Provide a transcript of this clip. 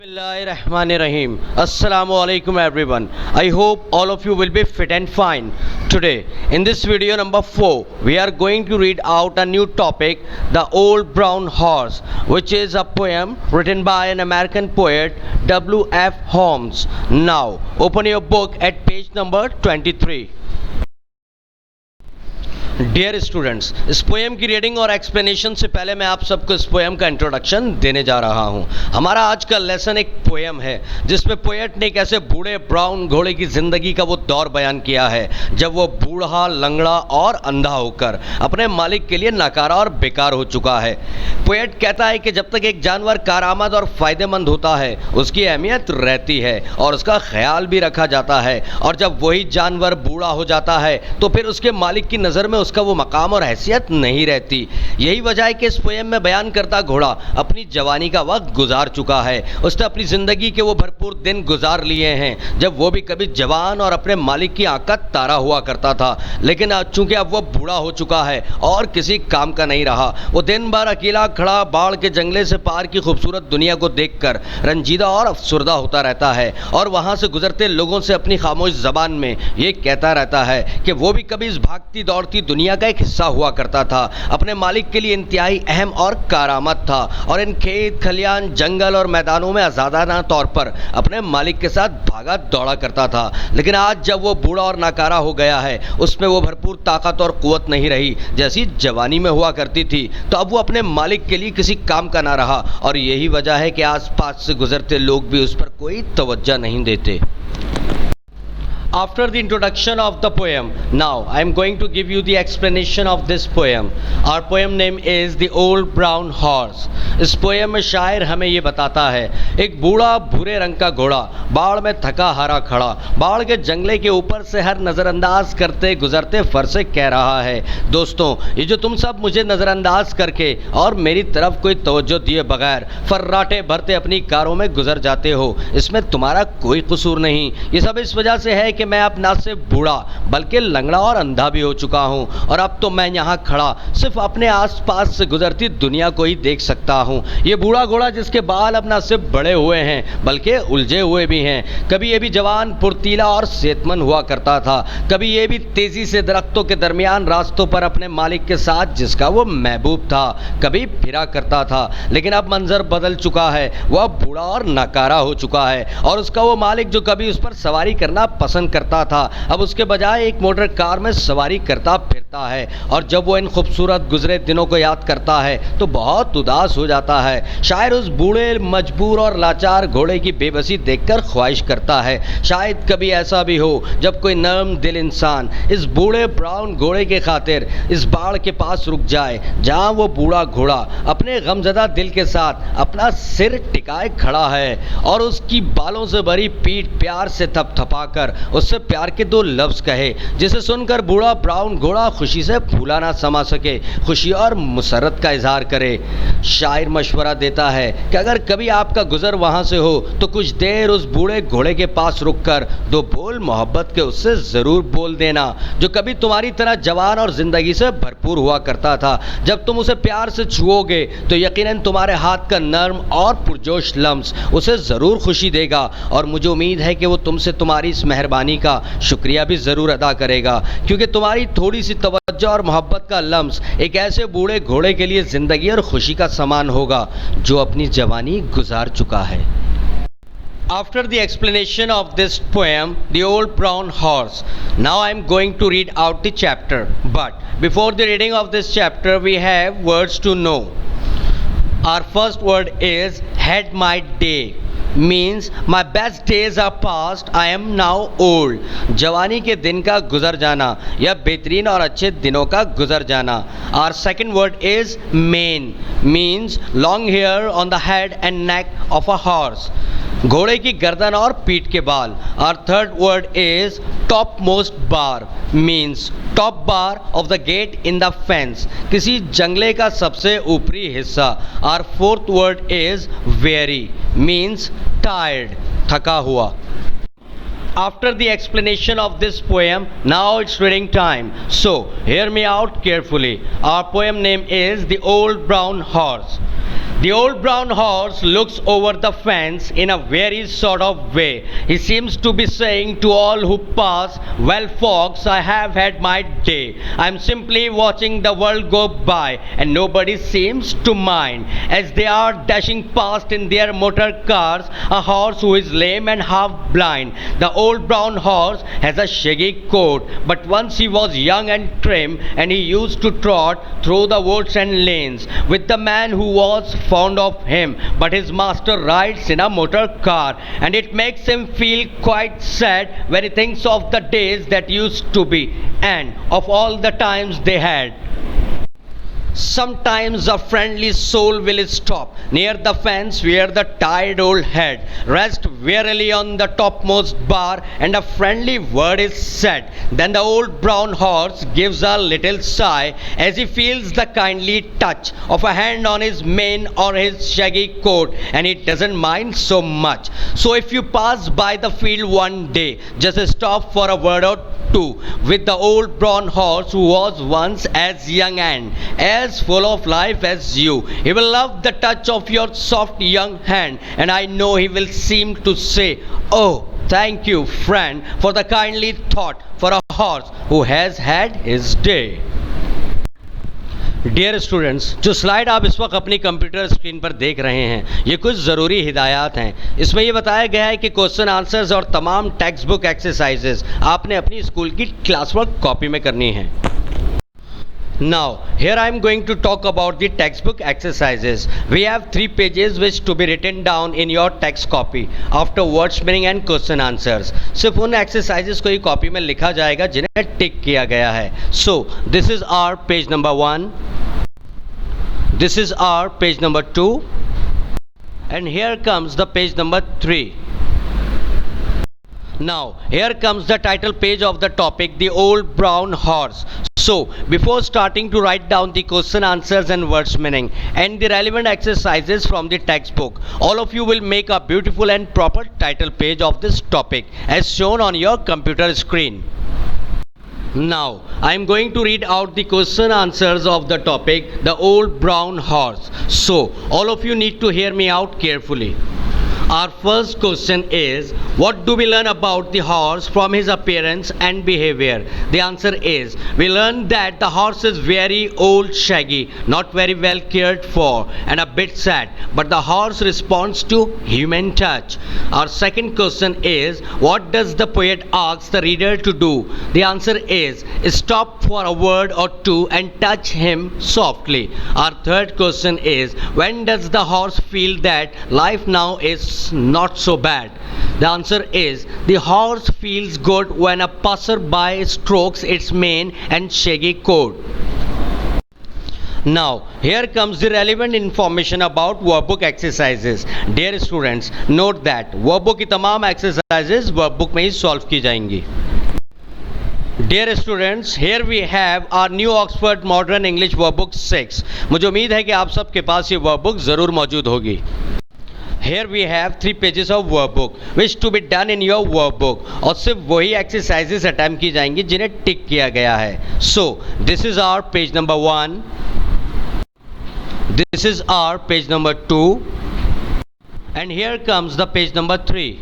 Bismillahirrahmanirrahim. Assalamu alaikum everyone. I hope all of you will be fit and fine. Today, in this video number 4, we are going to read out a new topic, The Old Brown Horse, which is a poem written by an American poet, W.F. Holmes. Now, open your book at page number 23. Dear students, इस poem की reading और explanation से पहले मैं आप सबको इस poem का इंट्रोडक्शन देने जा रहा हूं। हमारा आज का लेसन एक पोएम है जिसमें पोएट ने एक ऐसे बूढ़े ब्राउन घोड़े की ज़िंदगी का वो दौर बयान किया है जब वो बूढ़ा, लंगड़ा और अंधा होकर अपने मालिक के लिए नाकारा और बेकार हो चुका है। पोएट कहता है कि जब तक एक जानवर कारआमद और फ़ायदेमंद होता है उसकी अहमियत रहती है और उसका ख्याल भी रखा जाता है, और जब वही जानवर बूढ़ा हो जाता है तो फिर उसके मालिक की नज़र में उसका वो मकाम और हैसियत नहीं रहती। यही वजह है कि इस पोएम में बयान करता घोड़ा अपनी जवानी का वक्त गुजार चुका है। उसने अपनी ज़िंदगी के वो भरपूर दिन गुजार लिए हैं जब वो भी कभी जवान और अपने मालिक की आंख का तारा हुआ करता था, लेकिन चूंकि अब वो बूढ़ा हो चुका है और किसी काम का नहीं रहा, वो दिन भर अकेला खड़ा बाढ़ के जंगले से पार की खूबसूरत दुनिया को देखकर रंजीदा और अफसुर्दा होता रहता है और वहाँ से गुजरते लोगों से अपनी खामोश ज़बान में ये कहता रहता है कि वो भी कभी इस भागती दौड़ती दुनिया का एक हिस्सा हुआ करता था, अपने मालिक के लिए इंतहाई अहम और कारआमद था और इन खेत खलियान, जंगल और मैदानों में आज़ादाना तौर पर अपने मालिक के साथ भागा दौड़ा करता था। लेकिन आज जब वो बूढ़ा और नाकारा हो गया है, उसमें वो भरपूर ताकत और कुव्वत नहीं रही जैसी जवानी में हुआ करती थी, तो अब वो अपने मालिक के लिए किसी काम का ना रहा, और यही वजह है कि आसपास से गुजरते लोग भी उस पर कोई तवज्जो नहीं देते। After the introduction of the poem, now I am going to give you the explanation of this poem. Our poem name is The Old Brown Horse. इस पोएम में शायर हमें ये बताता है, एक बूढ़ा भूरे रंग का घोड़ा बाढ़ में थका हारा खड़ा बाढ़ के जंगले के ऊपर से हर नज़रअंदाज करते गुजरते फर से कह रहा है, दोस्तों ये जो तुम सब मुझे नज़रअंदाज करके और मेरी तरफ कोई तवज्जो दिए बगैर फर्राटे भरते अपनी कारों में गुजर जाते हो, इसमें तुम्हारा कोई कसूर नहीं। ये सब इस वजह से है कि मैं अब ना सिर्फ बूढ़ा बल्कि लंगड़ा और अंधा भी हो चुका हूं, और अब तो मैं यहाँ खड़ा सिर्फ अपने आसपास से गुजरती दुनिया को ही देख सकता हूं। ये बूढ़ा घोड़ा जिसके बाल अब ना सिर्फ बड़े हुए हैं बल्कि उलझे हुए भी हैं। कभी ये भी जवान, फुर्तीला और सेहतमंद हुआ करता था, कभी ये भी तेजी से दरख्तों के दरमियान रास्तों पर अपने मालिक के साथ जिसका वो महबूब था कभी फिरा करता था। लेकिन अब मंजर बदल चुका है, वह बूढ़ा और नाकारा हो चुका है, और उसका वो मालिक जो कभी उस पर सवारी करना पसंद करता था अब उसके बजाय एक मोटर कार में सवारी करता फिरता है, और जब वो इन खूबसूरत गुजरे दिनों को याद करता है तो बहुत उदास हो जाता है। शायर उस बूढ़े, मजबूर और लाचार घोड़े की बेबसी देखकर ख्वाहिश करता है शायद कभी ऐसा भी हो जब कोई नर्म दिल इंसान इस बूढ़े ब्राउन घोड़े के खातिर इस बाढ़ के पास रुक जाए जहां वो बूढ़ा घोड़ा अपने गमजदा दिल के साथ अपना सिर टिकाए खड़ा है और उसकी बालों से भरी पीठ प्यार से थपथपाकर उससे प्यार के दो लफ्ज़ कहे, जिसे सुनकर बूढ़ा ब्राउन घोड़ा खुशी से फूला ना समा सके, खुशी और मुसरत का इजहार करे। शायर मशवरा देता है कि अगर कभी आपका गुजर वहाँ से हो तो कुछ देर उस बूढ़े घोड़े के पास रुककर दो बोल मोहब्बत के उससे ज़रूर बोल देना, जो कभी तुम्हारी तरह जवान और ज़िंदगी से भरपूर हुआ करता था। जब तुम उसे प्यार से छुओगे तो यकीनन तुम्हारे हाथ का नर्म और पुरजोश लम्स उसे ज़रूर खुशी देगा, और मुझे उम्मीद है कि वो तुमसे तुम्हारी इस मेहरबानी का शुक्रिया भी ज़रूर अदा करेगा, क्योंकि तुम्हारी थोड़ी सी तवज्जो और मोहब्बत का लम्स एक ऐसे बूढ़े घोड़े के लिए ज़िंदगी और खुशी का समान होगा जो अपनी जवानी गुजार चुका है। After the explanation of this poem, The Old Brown Horse, now I am going to read out the chapter. But before the reading of this chapter, we have words to know. Our first word is had my day. Means my best days are past, I am now old. जवानी के दिन का गुजर जाना या बेहतरीन और अच्छे दिनों का गुजर जाना। Our second word is mane. Means long hair on the head and neck of a horse. घोड़े की गर्दन और पीठ के बाल। Our third word is topmost bar. Means top bar of the gate in the fence. किसी जंगले का सबसे ऊपरी हिस्सा। Our fourth word is weary. Means tired, थका हुआ। After the explanation of this poem, now it's reading time. So, hear me out carefully. Our poem name is The Old Brown Horse. The old brown horse looks over the fence in a very sort of way. He seems to be saying to all who pass, "Well, folks, I have had my day. I'm simply watching the world go by, and nobody seems to mind." As they are dashing past in their motor cars, a horse who is lame and half blind. The old brown horse has a shaggy coat, but once he was young and trim, and he used to trot through the woods and lanes with the man who was fond of him, but his master rides in a motor car, and it makes him feel quite sad when he thinks of the days that used to be, and of all the times they had. Sometimes a friendly soul will stop near the fence where the tired old head rests wearily on the topmost bar, and a friendly word is said. Then the old brown horse gives a little sigh as he feels the kindly touch of a hand on his mane or his shaggy coat, and he doesn't mind so much. So if you pass by the field one day, just stop for a word or two with the old brown horse who was once as young and as full of life as you. He will love the touch of your soft young hand, and I know he will seem to say, "Oh, thank you, friend, for the kindly thought for a horse who has had his day." Dear students, जो slide आप इस वक्त अपनी computer screen पर देख रहे हैं, ये कुछ ज़रूरी हिदायत हैं। इसमें ये बताया गया है कि क्वेश्चन आंसर्स और तमाम टेक्स्ट बुक एक्सरसाइजेज आपने अपनी स्कूल की क्लास वर्क कॉपी में करनी है। Now, here I am going to talk about the textbook exercises. We have 3 pages which to be written down in your text copy after words meaning and question answers. सिर्फ उन exercises को ही copy में लिखा जाएगा जिन्हें टिक किया गया है. So, this is our page number 1. This is our page number 2. And here comes the page number 3. Now, here comes the title page of the topic, The Old Brown Horse. So, before starting to write down the question answers and words meaning and the relevant exercises from the textbook, all of you will make a beautiful and proper title page of this topic as shown on your computer screen. Now, I am going to read out the question answers of the topic, The Old Brown Horse. So, all of you need to hear me out carefully. Our first question is, what do we learn about the horse from his appearance and behavior? The answer is, we learn that the horse is very old, shaggy, not very well cared for, and a bit sad, but the horse responds to human touch. Our second question is, what does the poet ask the reader to do? The answer is, stop for a word or two and touch him softly. Our third question is, when does the horse feel that life now is not so bad? The answer is, the horse feels good when a passerby strokes its mane and shaggy coat. Now, here comes the relevant information about workbook exercises. Dear students, note that workbook की तमाम exercises workbook में ही solve की जाएंगी. Dear students, here we have our new Oxford Modern English Workbook 6. मुझे उम्मीद है कि आप सबके पास ये workbook ज़रूर मौजूद होगी. Here we have 3 pages of workbook which to be done in your workbook, और सिर्फ वही exercises attempt की जाएंगी जिन्हें टिक किया गया है. So, this is our page number 1. This is our page number 2. And here comes the page number 3.